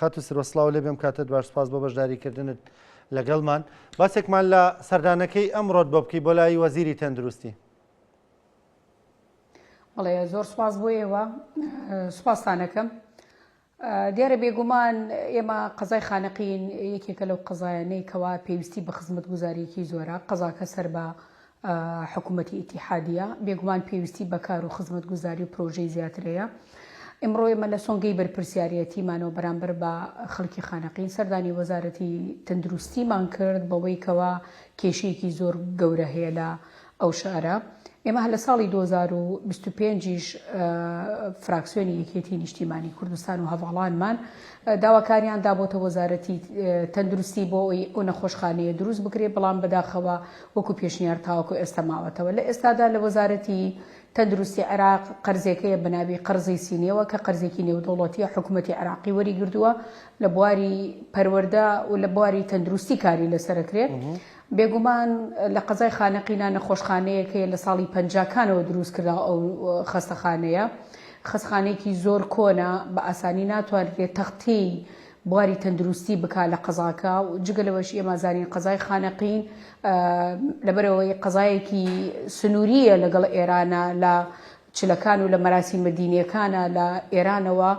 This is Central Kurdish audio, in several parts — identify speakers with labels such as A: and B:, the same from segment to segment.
A: خاتو سروسلااو لێ بێم کاتە دوار سپاس بۆ بەشداریکردنت لەگەڵمان باسێکمان لە سەردانەکەی ئەمڕۆت بۆ بکەی بۆ لای وەزیری تەندروستی.
B: بەڵێ زۆر سپاس بۆ ئێوە سوپاسانەکەم. دیارە بێگومان ئێمە قەزای خانەقین یەکێکە لەو قەزایانەی کەوا پێویستی بە خزمەت گوزاریەکی زۆرە قەزاکە سەر بە حکوومەتی ئیتیحادیە بێگومان پێویستی بەکار و خزمەت گوزاری و پرۆژەی زیاترەیە. ئێمڕۆ ئێمە لە سۆنگەی بەرپرسیارەتیمانەوە بەرامبەر بە خەڵکی خانەقین سەردانی وەزارەتی تەندروستیمان کرد بەوەی کەوا کێشەیەکی زۆر گەورە هەیە لە ئەو شارە. ئێمە لە ساڵی 2025 فراکسیۆنی یەکێتی نیشتیمانی کوردستان و هەڤاڵانمان داواکاریان دابۆتە وەزارەتی تەندروستی بۆ ئەو نەخۆشخانەیە دروست بکرێت بەڵام بەداخەوە وەکو پێشنیار تاوەکو ئێستا ماوەتەوە. لە ئێستادا لە وەزارەتی تەندروستی عێراق قەرزێکەیە بەناوی قەرزەی سینیەوە کە قەرزێکی نێودەوڵەتیە حکوومەتی عێراقی وەریگردووە لە بواری پەروەردە و لە بواری تەندروستی کاری لەسەرەکرێت. بێگومان لە قەزای خانەقینە نەخۆشخانەیەکەیە لە ساڵی 50کانەوە دروست کرا ئەو خەستەخانەیە خەستخانەیەکی زۆر کۆنا بە ئاسانی ناتوانرێت تەختی بواری تەندروستی بکا لە قەزاکە و جگەلەوەش ئێمەزانین قەزای خانەقین لەبەرەوەی قەزایەکی سنووریە لەگەڵ ئێرانە لە چلەکان و لە مەراسیمە دینیەکانە لە ئێرانەوە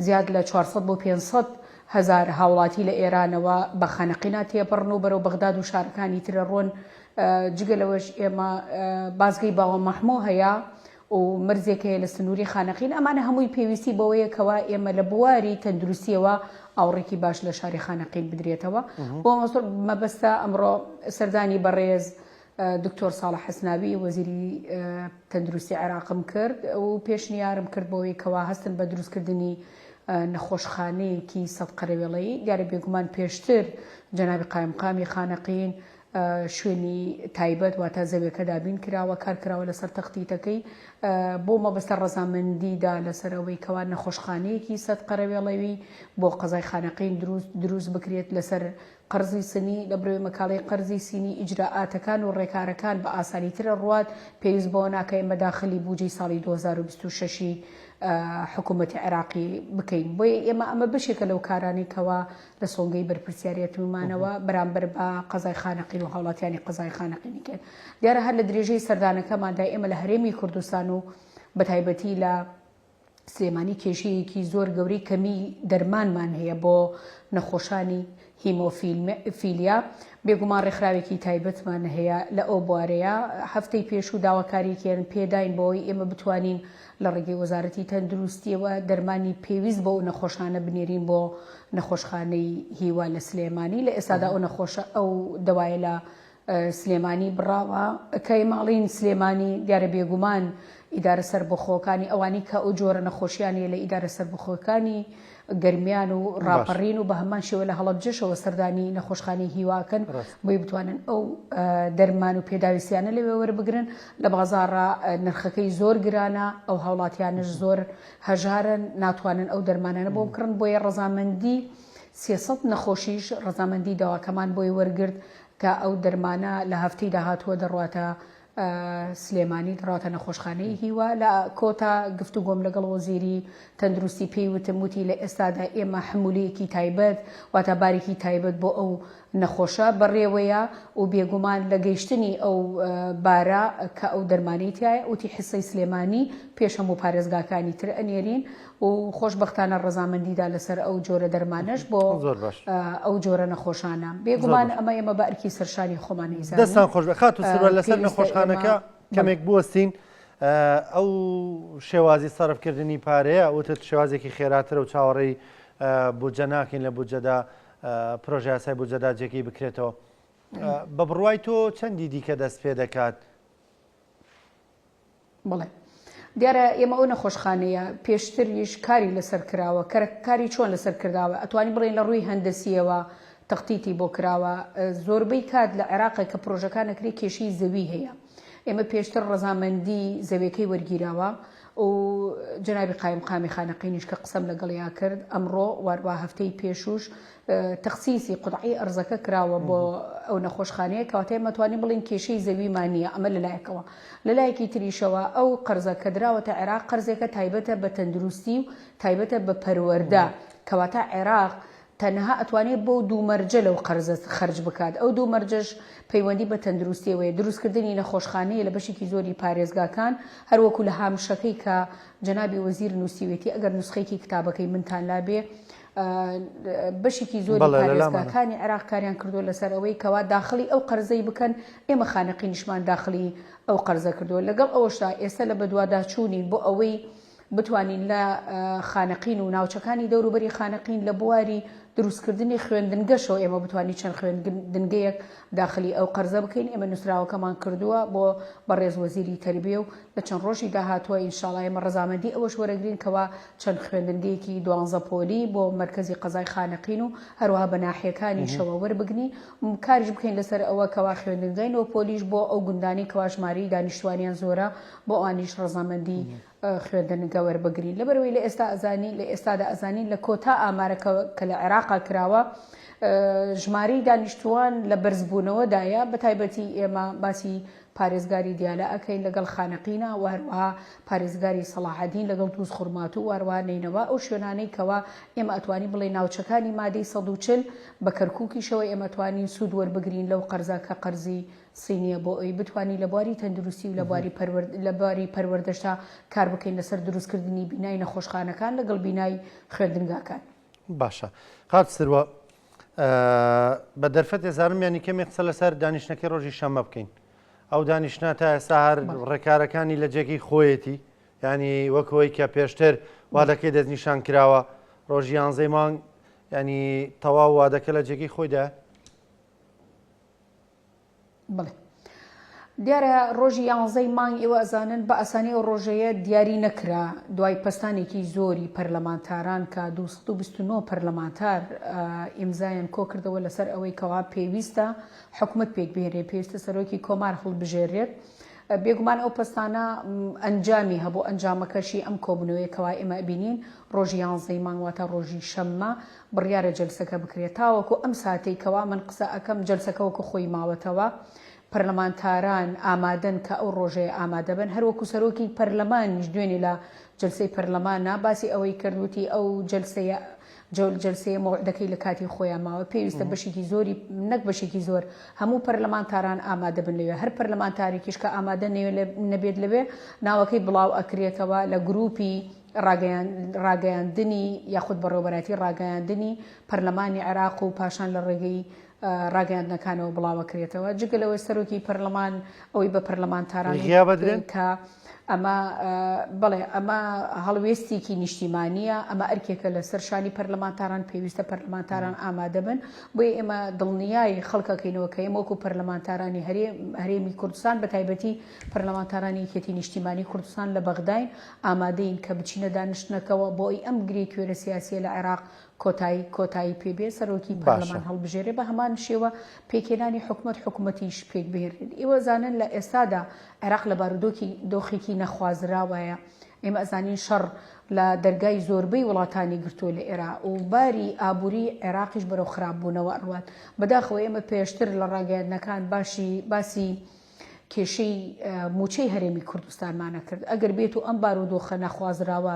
B: زیاد لە 400 بۆ 500 هزار هاوڵاتی لە ئێرانەوە بە خانەقینا تێپەڕن و بەرەو بەغداد و شارەکانی ترە ڕۆن. جگەلەوەش ئێمە بازگەی باوە مەحموو هەیە و مرزێک هەیە لە سنووری خانەقین ئەمانە هەمووی پێویستی بەوەیەکەوە ئێمە لە بواری تەندروستیەوە ئاوڕێکی باش لە شاری خانەقین بدرێتەوە. بۆ مەبەستە ئەمڕۆ سەردانی بەڕێز دکتۆر ساڵح حەسناوی وەزیری تەندروستی عێراقم کرد و پێشنیارم کرد بۆەوەی کەوا هەستن بە دروستکردنی نەخۆشخانەیەکی سەد قەرەوێڵەیی. دیارە بێگومان پێشتر جەنابی قایمقامی خانەقین شوێنی تایبەت واتە زەویەکە دابین کراوە کار کراوە لەسەر تەختیتەکەی بۆ مەبەستە ڕەزامەندیدا لەسەرەوەی کەوا نەخۆشخانەیەکی سەد قەرەوێڵەوی بۆ قەزای خانەقین دروست بکرێت لەسەر قەرزی سنی لە بروی مەکاڵی قەرزی سینی ئیجراعاتەکان و ڕێکارەکان بە ئاسانیترە ڕوات پێویست بۆ ناکە ئێمە داخلی بودجەی ساڵی 2026 حکوومەتی عێراقی بکەین. بۆیە ئێمە ئەمە بشێکە لەو کارانی کەوا لە سۆنگەی بەرپرسیارەتمانەوە بەرامبەر بە قەزای خانەقین و هاوڵاتیانی قەزای خانەقینی کرد. دیارە هەر لە درێژەی سەردانەکەماندا ئێمە لە هەرێمی کوردستان و بەتایبەتی لە سلێمانی کێشەیەکی زۆر گەورەی کەمی دەرمانمان هەیە بۆ نەخۆشانی هیمۆفیلیا. بێگومان ڕێکخراوێکی تایبەتمان هەیە لە ئەو بوارەیە هەفتەی پێش و داواکاریکێن پێداین بۆەوەی ئێمە بتوانین لە ڕێگەی وەزارەتی تەندروستیەوە دەرمانی پێویست بۆ نەخۆشخانە بنێرین بۆ نەخۆشخانەی هیوا لە سلێمانی. لە ئێستادا ئەو دەوایە لە سلێمانی بڕاوە کە ماڵین سلێمانی دیارە بێگومان ئیدارە سەربەخۆکانی ئەوانی کە ئەو جۆرە نەخۆشیانی لە ئیدارە سەربەخۆکانی گەرمیان و ڕاپەڕین و بە هەمان شێوە لە هەڵەبجەشەوە سەردانی نەخۆشخانەی هیواکەن بۆی بتوانن ئەو دەرمان و پێداویستیانە لەوێ وەربگرن. لە بازاڕە نرخەکەی زۆر گرانە ئەو هاوڵاتیانش زۆر هەژارن ناتوانن ئەو دەرمانانە بۆ بکڕن. بۆیە ڕەزامەندی 300 نەخۆشیش ڕەزامەندی داواکەمان بۆی وەرگرت کە ئەو دەرمانە لە هەفتەی داهاتووە دەڕواتە سلێمانی دڕاتە نەخۆشخانەی هیوا. لە کۆتا گفتوگۆم لەگەڵ وەزیری تەندروستی پێی وتی لە ئێستادا ئێمە حمولەیەکی تایبەت واتە بارێکی تایبەت بۆ ئەو نەخۆشە بەڕێوەیە و بێگومان لە گەیشتنی ئەو بارە کە ئەو دەرمانی تایە وتی حسەی سلێمانی پێش هەموو پارێزگاکانی تر ئەنێرین و خۆشبەختانە ڕەزامەندیدا لەسەر ئەو جۆرە دەرمانش بۆ ئەو جۆرە نەخۆشانە. بێگومان ئەمە ئێمە بە ئەرکی سەرشانی خۆمان هیزانین.
A: دەستان خۆش بخات و سەر لەسەر نەخۆشخانەکە کەمێک بوەستین ئەو شێوازی سەرفکردنی پارەیە وتت شێوازێکی خێراترە و چاوەڕێی بودجە ناکەین لە بودجەدا پرۆژه یاسای بودجەدا جێگەی بکرێتەوە. بە بڕوای تۆ چەندی دیکە دەست پێ دەکات؟
B: بڵێ دیارە ئێمە ئەو نەخۆشخانەیە پێشتریش کاری لەسەر کراوە کاری چۆن لەسەر کرداوە ئەتوانی بڵێن لە ڕووی هەندەسیەوە تەختیتی بۆ کراوە. زۆربەی کات لە عێراقی کە پرۆژەکانەکری کێشەی زەوی هەیە ئێمە پێشتر ڕەزامەندی زەویەکەی وەرگیراوە و جنابی قایم قامی خانەقینیش کە قسەم لەگەڵیا کرد ئەمڕۆ وارووا هەفتەی پێشوش تەخسیسی قوتعی ئەرزەکە کراوە بۆ ئەو نەخۆشخانەیە کەواتە ئەمەتوانین بڵین کێشەی زەویمان نییە ئەمە لەلایەکەوە لەلایەکی تریشەوە ئەو قەرزە کە دراوەتە عێراق قەرزێکە تایبەتە بە تەندروستی و تایبەتە بە پەروەردە کەواتە عێراق تەنها ئەتوانێت بۆ دوومەرجە لەو قەرزە خەرج بکات ئەو دوومەرجەش پەیوەندی بە تەندروستیەوەیە دروستکردنی نەخۆشخانەیە لە بەشێکی زۆری پارێزگاکان هەروەکو لە هامشەکەی کە جەنابی وەزیر نووسیوێتی ئەگەر نوسخەیەکی کتابەکەی منتان لابێ بەشێکی زۆری پارێزگاکانی عێراق کاریان کردو لەسەر ئەوەی کەوا داخلی ئەو قەرزەی بکەن ئێمە خانەقینیشمان داخلی ئەو قەرزە کردووە لەگەڵ ئەوەشدا ئێستا لە بەدواداچوونین بۆ ئەوەی بتوانین لە خانەقین و ناوچەکانی دەوروبەری خانەقین لە بواری دروستکردنی خوێندنگەشەوە ئێمە بتوانین چەند خوێندنگەیەک داخلی ئەو قەرزە بکەین ئێمە نووسراوەکەمان کردووە بۆ بەڕێز وەزیری تەربیە و لە چەند ڕۆژی داهاتوە ئینشاڵڵا ئێمە ڕەزامەندی ئەوەش وەرەگرین کەوا چەند خوێندنگەیەکی 12 پۆلی بۆ مرکزی قەزای خانەقین و هەروەها بە ناحیەکانی شەوە وەربگنی کاریش بکەین لەسەر ئەوە کەوا خوێندنگەی پۆلیش بۆ ئەو گوندانی کەوا ژماری دانیشتوانیان زۆرە بۆ ئەوانیش ڕەزامەندی خوێندنگە وەربگرین لەبەرەوەی لە ئێستا ئەزانی لە ئێستادا ئەزانین لە کۆتا ئامارەکە کە لە عێراقا کراوە ژماری دانیشتوان لە بەرزبوونەوەدایە بە تایبەتی ئێمە باسی پارێزگاری دیالە ئەەکەین لەگەڵ خانەقینە و هەروەها پارێزگاری سەلاحەدین لەگەڵ دووس خوڕمات و واروها نینەوە ئەو شوێنانەی کەوا ئێمە ئەتوانی بڵێ ناوچەکانی مادەی 140 بە کەرکووکیشەوە ئێمە توانین سوود وەربگرین لەو قەرزە کە قەرزی سینیە بۆ ئەوی بتوانین لە بواری تەندروستی و لە بواری پەروەردەشتا کار بکەین لەسەر دروستکردنی بینای نەخۆشخانەکان لەگەڵ بینای خوێندنگاکان.
A: باشە قات سروە بە دەرفەت ێزارمیانی کەمێک قسە لەسەر دانیشتەکەی ڕۆژی شەمە بکەین ئەو دانیشتە تا ئێستا هەر ڕێکارەکانی لە جێگەی خۆیەتی ینی وەکەوەی کە پێشتر وادەکەی دەستنیشان کراوە ڕۆژی 11 مانگ ینی تەواو وادەکە لە جێگەی خۆیدا
B: بڵێ دیارە ڕۆژی 11 مانگ ئێوە ئەزانن بە ئاسانی ئەو ڕۆژەیە دیاری نەکرا دوای پەستانێکی زۆری پەرلەمانتاران کە 229 پەرلەمانتار ئیمزایان کۆ کردەوە لەسەر ئەوەی کەوا پێویستە حکومت پێک بهێنێ پێویستە سەرۆکی کۆمار هەڵبژێرێت بێگومان ئەو پەستانە ئەنجامی هەبوو ئەنجامەکەشی ئەم کۆبوونەوەی کەوا ئێمە بینین ڕۆژی 11 مانگ واتە ڕۆژی شەممە بڕیارە جەلسەکە بکرێت تاوەکو ئەم ساتەی کەوا من قسە ئەەکەم جەلسەکە وەکو خۆی ماوەتەوە پەرلەمانتاران ئامادەن کە ئەو ڕۆژەیە ئامادە بن هەروەکو سەرۆکی پەرلەمانیش دوێنێ لە جەلسەی پەرلەمانە باسی ئەوەی کردوتی ئەو جەلسەیە مۆعدەکەی لە کاتی خۆیان ماوە پێویستە بەشێکی زۆری نەک بەشێکی زۆر هەموو پەرلەمانتاران ئامادە بن لەوێ هەر پەرلەمانتارێکیش کە ئامادە نەبێت لەوێ ناوەکەی بڵاو ئەکرێتەوە لە گروپی ڕاگەیاندنی یاخود بەڕێوەبەرەتی ڕاگەیاندنی پەرلەمانی عێراق و پاشان لە ڕێگەی ڕاگەیاندنەکانەوە بڵاوەکرێتەوە جگەلەوەی سەرۆکی پەرلەمان ئەوەی بە پەرلەمانتاران کە ئەمە بڵێ ئەمە هەڵوێستێکی نیشتیمانیە ئەمە ئەرکێکە لە سەرشانی پەرلەمانتاران پێویستە پەرلەمانتاران ئامادە بن بۆیە ئێمە دڵنیای خەڵکەکەینەوە کە ئێمە وەکو پەرلەمانتارانی هەرێمی کوردستان بە تایبەتی پەرلەمانتارانی یەکێتی نیشتیمانی کوردستان لە بەغداین ئامادەین کە بچینە دانیشتنەکەەوە بۆ ئەم گرێ کوێرە سیاسیە لە عێراق کۆتایی پێبێ سەرۆکی پەرلەمان هەڵبژێرێ بە هەمان شێوە پێکێنانی حکومەتیش پێک بهێنێت ئێوە زانن لە ئێستادا عێراق لە بارودۆخێکی نەخوازراوایە ئێمە ئەزانین شەڕ لە دەرگای زۆربەی وڵاتانی گرتووە لە ئێرا و باری ئابووری عێراقیش بەرەو خراپبوونەوە ئەڕوات بەداخەوە ئێمە پێشتر لە ڕاگەیاندنەکان باسی کێشەی موچەی هەرێمی کوردستانمانە کرد ئەگەر بێت و ئەم بارودۆخە نەخوازراوە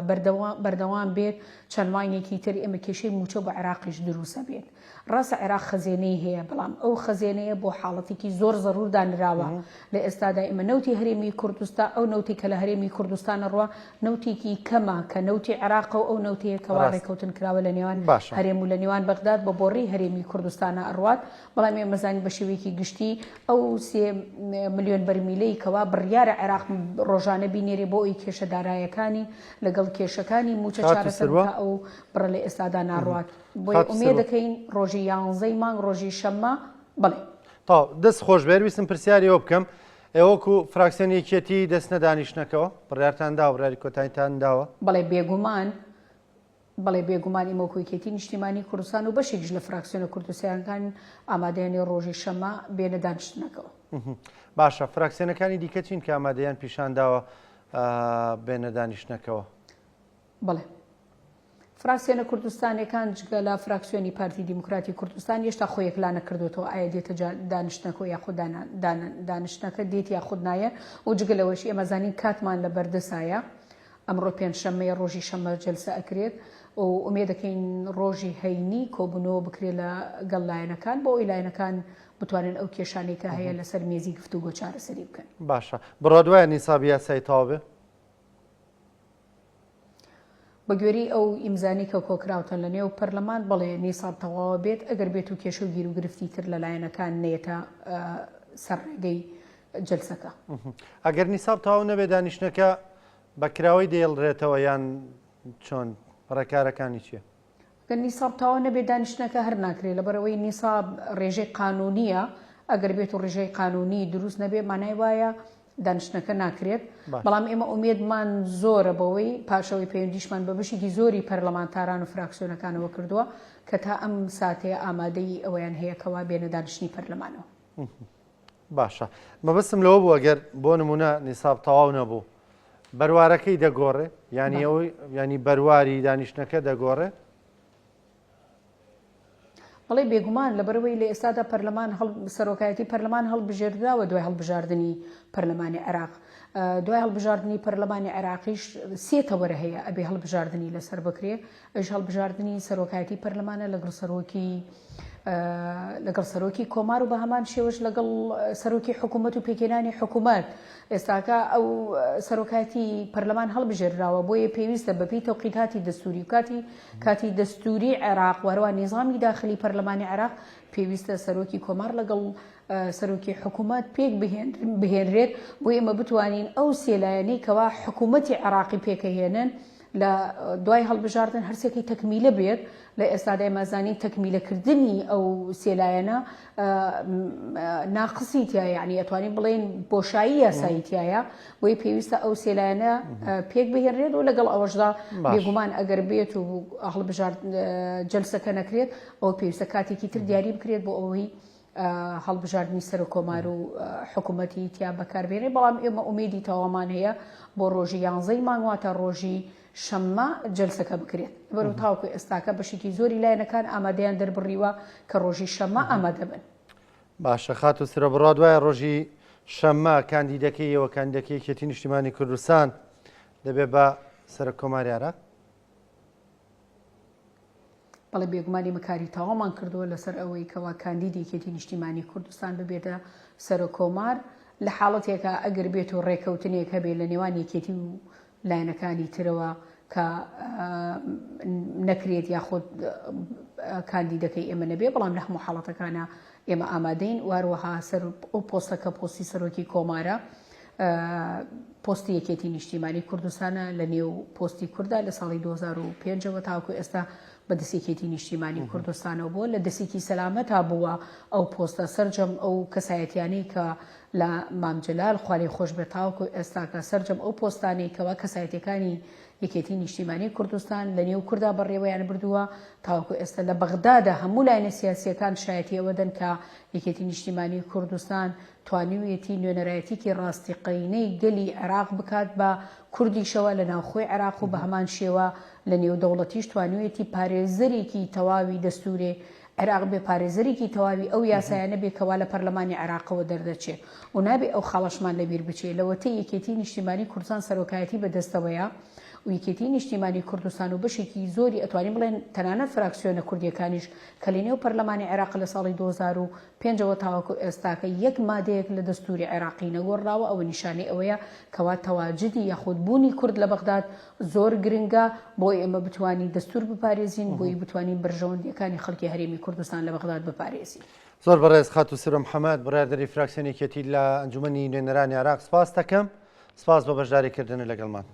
B: بەردەوام بێت چەند مانگێکی تر ئێمە کێشەی موچە بە عێراقیش دروسە بێت ڕاستە عێراق خەزێنەی هەیە بەڵام ئەو خەزێنەیە بۆ حاڵەتێکی زۆر زەڕور دانراوە لە ئێستادا ئێمە نەوتی هەرێمی کوردستان ئەو نەوتی کە لە هەرێمی کوردستانە ڕوا نەوتێکی کەمە کە نەوتی عێراق و ئەو نەوتەیە کەوا ڕێکەوتن کراوە لە نێوان هەرێم و لە نێوان بەغداد بە بۆڕی هەرێمی کوردستانە ئەڕوات بەڵام ئێمە زانین بە شێوەیەکی گشتی ئەو 3 ملیۆن بەرمیلەی کەوا بڕیارە عێراق ڕۆژانە بینێرێ بۆ ئەوی کێشە دارایەکانی لەگەڵ کێشەکانی موچە چارەسەرکە ئەو بڕە لە ئێستادا ناڕوات بۆی ئومێ دەکەین ڕۆژی 11 مانگ ڕۆژی شەممە بڵێ
A: تا دەست خۆشبێر ویستم پرسیاری ئەوە بکەم ئێوەکو فراکسیۆنی یەکێتی دەستنە دانیشتنەکەەوە بڕیارتان داوە بڕیاری کۆتاییتان داوە
B: بەڵێ بێگومان ئێمەکو یەکێتی نیشتیمانی کوردستان و بەشێکش لە فراکسیۆنە کوردستانەکان ئامادەیانی ڕۆژی شەممە بێنە دانیشتنەکەەوە
A: باشە فراکسیۆنەکانی دیکە چین کە ئامادەیان پیشان داوە بێنە دانیشتنەکەەوە.
B: بڵێ فراکسیۆنە کوردستانەکان جگە لە فراکسیۆنی پارتی دیموکراتی کوردستان هێشتا خۆیەکلا نەکردوەوە ئایا دێتە دانیشتنەکە یاخود دانیشتنەکە دێت یاخود نایە و جگە لەوەشی ئەمەزانین کاتمان لە بەردەسایە ئەمڕۆ پێنجشەممەی ڕۆژی شەمە جەلسە ئەکرێت و ئومێ دەکەین ڕۆژی هەینی کۆبوونەوە بکرێت لە گەڵ لایەنەکان بۆ ئەوی لایەنەکان بتوانن ئەو کێشانەی کە هەیە لەسەر مێزی گفتوگۆ چارەسەری بکەن.
A: باشە بڕادوایە نیسابی یاسای تەواو بێ
B: بە گوێری ئەو ئیمزانی کە کۆکراوتە لە نێو پەرلەمان بڵێ نیساب تەواوە بێت ئەگەر بێت و کێشە و گیر و گرفتی تر لە لایەنەکان نێتە سەرڕێگەی جەلسەکە.
A: ئەگەر نیساب تەواو نەبێ دانیشتنەکە بەکراوەی دێڵڕێتەوە یان چۆن ڕێکارەکانی چییە؟
B: گەر نیساب تەواو نەبێ دانیشتنەکە هەر ناکرێت لەبەرەوەی نیساب ڕێژەی قانونیە ئەگەر بێت و ڕێژەی قانونی دروست نەبێ مانای وایە دانیشتنەکە ناکرێت. بەڵام ئێمە ئومێدمان زۆرە بەوەی پاشەوەی پەیوەندیشمان بە بەشێکی زۆری پەرلەمانتاران و فراکسیۆنەکانەوە کردووە کە تا ئەم ساتەیە ئامادەی ئەویان هەیەکەوە بێنە دانیشتنی پەرلەمانەوە.
A: باشە مەبەستم لەوە بوو ئەگەر بۆ نمونە نیساب تەواو نەبوو بەروارەکەی دەگۆڕێ ینی ئەوەی ینی بەرواری دانیشتنەکە دەگۆڕێ.
B: بەڵێ بێگومان لەبەرەوەی لە ئێستادا پەرلەمان سەرۆکایەتی پەرلەمان هەڵبژێردراوە دوای هەڵبژاردننی پەرلەمانی عێراق. دوای هەڵبژاردننی پەرلەمانی عێراقیش سێ تەوەرە هەیە ئەبێ هەڵبژاردننی لەسەر بکرێ ئەش هەڵبژاردننی سەرۆکایەتی پەرلەمانە لەگەڵ سەرۆکی کۆمار و بە هەمان شێوەش لەگەڵ سەرۆکی حکوومەت و پێکێنانی حکوومەت. ئێستاکە ئەو سەرۆکاتی پەرلەمان هەڵبژێراوە بۆیە پێویستە بەپی تەوقیتاتی دەستوری و کاتی دەستوری عێراق وەروە نظامی داخلی پەرلەمانی عێراق پێویستە سەرۆکی کۆمار لەگەڵ سەرۆکی حکوومەت پێک بهێنرێت بۆ ئێمە بتوانین ئەو سێلایەنەی کەوا حکوومەتی عێراقی پێکەهێنن لە دوای هەڵبژاردن هەرسێکی تەکمیلە بێت لە ئێستادای مازانی تەکمیلەکردنی ئەو سێلایەنە ناقصی تایە یعنی ئەتوانین بڵێن بۆشایی یاساییتایە بۆی پێویستە ئەو سێلایەنە پێک بهێنرێت و لەگەڵ ئەوەشدا بێگومان ئەگەر بێت و هەڵبژارد جەلسەکە نەکرێت ئەو پێویستە کاتێکی تر دیاری بکرێت بۆ ئەوەی هەڵبژاردننی سەر و کۆمار و حکوومەتی تیا بەکاربێنێ. بەڵام ئێمە ئومێدی تەوامان هەیە بۆ ڕۆژی 11 مانگواتە ڕۆژی شەممە جەلسەکە بکرێت بەرەو تاوکو ئێستاکە بەشێکی زۆری لایەنەکان ئامادەیان دەربڕیوە کە ڕۆژی شەممە ئامادە بن.
A: باشە خات و سرە بڕات وایە ڕۆژی شەممە کاندیدەکەیەوە کاندیدەکەی یەکێتی نیشتیمانی کوردستان دەبێت بە سەرۆک کۆماری عێراق.
B: بەڵێ بێگومانی مەکاری تەوامان کردووە لەسەر ئەوەی کەوا کاندیدی یەکێتی نیشتیمانی کوردستان ببێتە سەرۆک کۆمار لە حاڵەتێکە ئەگەر بێت و ڕێکەوتنێک هەبێ لە نێوان یەکێتی و لایەنەکانی ترەوە کە نەکرێت یاخود کاندیدەکەی ئێمە نەبێ. بەڵام لە هەموو حاڵەتەکانە ئێمە ئامادەین واروەها سەر ئەو پۆستەکە پۆستی سەرۆکی کۆمارە پۆستی یەکێتی نیشتیمانی کوردستانە لە نێو پۆستی کووردا لە ساڵی 2005ەوە تاوکو ئێستا بە دەستێکێتی نیشتیمانی کوردستانەوە بووە لە دەستێکی سەلامەتا بووە ئەو پۆستە سەررجەم ئەو کەسایەتیانەی کە لە مامجلال خوارێ خۆش بێت تاوکو ئێستاکە سەررجەم ئەو پۆستانەی کەوا کەسایەتەکانی یەکێتی نیشتیمانی کوردستان لە نێو کووردا بەڕێوەیان بردووە تاوکو ئێستا لە بەغدادا هەموو لایەنە سیاسیەکان شایەتی ئەوە دەن کە یەکێتی نیشتیمانی کوردستان توانیویەتی نوێنەرایەتێکی ڕاستیقینەی گەلی عێراق بکات بە کوردیشەوە لە ناوخۆی عێراق و بە هەمان شێوە لە نێو دەوڵەتیش توانیویەتی پارێزەرێکی تەواوی دەستورێ عێراق بێ پارێزەرێکی تەواوی ئەو یاسایانە بێ کەوا لە پەرلەمانی عێراقەوە دەردەچێت و نابێ ئەو خاڵەشمان لەبیر بچێت لەوەتەی یەکێتی نیشتیمانی کوردستان سەرۆکایەتی بەدەستەوەیە و یەکێتی نیشتیمانی کوردستان و بەشێکی زۆری ئەتوانین بڵێن تەنانەت فراکسیۆنە کوردیەکانیش کە لە نێو پەرلەمانی عێراق لە ساڵی 2005ەوە تاوەکو ئێستاکە یەک مادەیەک لە دەستوری عێراقی نەگۆڕاوە ئەوە نیشانەی ئەوەیە کەوا تەواجدی یاخودبوونی کورد لە بەغداد زۆر گرنگە بۆی ئێمە بتوانین دەستور بپارێزین بۆی بتوانین بەرژەوەندیەکانی خەڵکی هەرێمی کوردستان لە بەغداد بپارێزین.
A: زۆر بەڕێز خات و سرە محەممەد بڕیاردەری فراکسیۆنێکێتی لە ئەنجومەنی نوێنەرانی عێراق سپاس دەکەم. سپاس بە بەشداریکردن لەگەڵمان.